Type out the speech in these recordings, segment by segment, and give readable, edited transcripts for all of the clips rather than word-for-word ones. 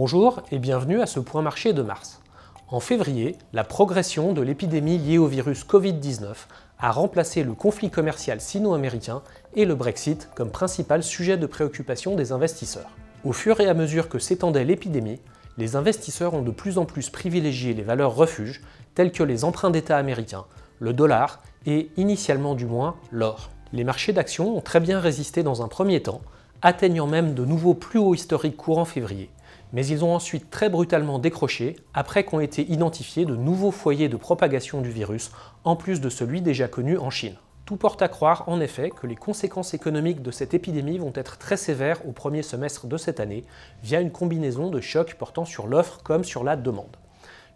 Bonjour et bienvenue à ce point marché de mars. En février, la progression de l'épidémie liée au virus Covid-19 a remplacé le conflit commercial sino-américain et le Brexit comme principal sujet de préoccupation des investisseurs. Au fur et à mesure que s'étendait l'épidémie, les investisseurs ont de plus en plus privilégié les valeurs refuges telles que les emprunts d'État américains, le dollar et, initialement du moins, l'or. Les marchés d'actions ont très bien résisté dans un premier temps, atteignant même de nouveaux plus hauts historiques courant février. Mais ils ont ensuite très brutalement décroché après qu'ont été identifiés de nouveaux foyers de propagation du virus, en plus de celui déjà connu en Chine. Tout porte à croire en effet que les conséquences économiques de cette épidémie vont être très sévères au premier semestre de cette année, via une combinaison de chocs portant sur l'offre comme sur la demande.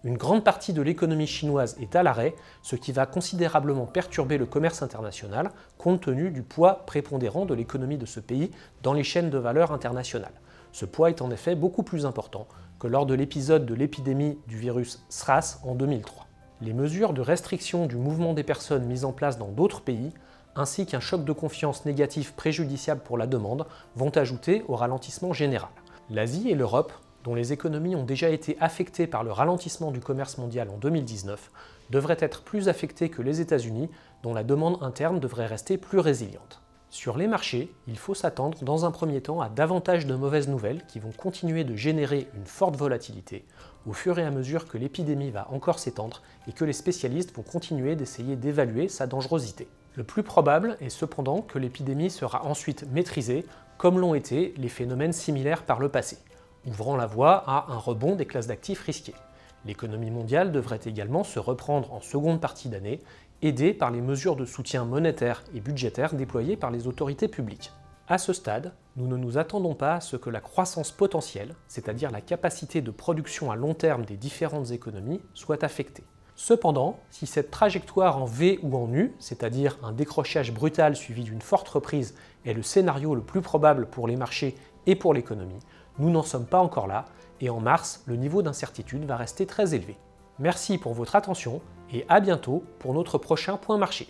Une grande partie de l'économie chinoise est à l'arrêt, ce qui va considérablement perturber le commerce international, compte tenu du poids prépondérant de l'économie de ce pays dans les chaînes de valeur internationales. Ce poids est en effet beaucoup plus important que lors de l'épisode de l'épidémie du virus SRAS en 2003. Les mesures de restriction du mouvement des personnes mises en place dans d'autres pays, ainsi qu'un choc de confiance négatif préjudiciable pour la demande, vont ajouter au ralentissement général. L'Asie et l'Europe, dont les économies ont déjà été affectées par le ralentissement du commerce mondial en 2019, devraient être plus affectées que les États-Unis, dont la demande interne devrait rester plus résiliente. Sur les marchés, il faut s'attendre dans un premier temps à davantage de mauvaises nouvelles qui vont continuer de générer une forte volatilité au fur et à mesure que l'épidémie va encore s'étendre et que les spécialistes vont continuer d'essayer d'évaluer sa dangerosité. Le plus probable est cependant que l'épidémie sera ensuite maîtrisée, comme l'ont été les phénomènes similaires par le passé, ouvrant la voie à un rebond des classes d'actifs risquées. L'économie mondiale devrait également se reprendre en seconde partie d'année, aidée par les mesures de soutien monétaire et budgétaire déployées par les autorités publiques. À ce stade, nous ne nous attendons pas à ce que la croissance potentielle, c'est-à-dire la capacité de production à long terme des différentes économies, soit affectée. Cependant, si cette trajectoire en V ou en U, c'est-à-dire un décrochage brutal suivi d'une forte reprise, est le scénario le plus probable pour les marchés et pour l'économie, nous n'en sommes pas encore là, et en mars, le niveau d'incertitude va rester très élevé. Merci pour votre attention et à bientôt pour notre prochain point marché.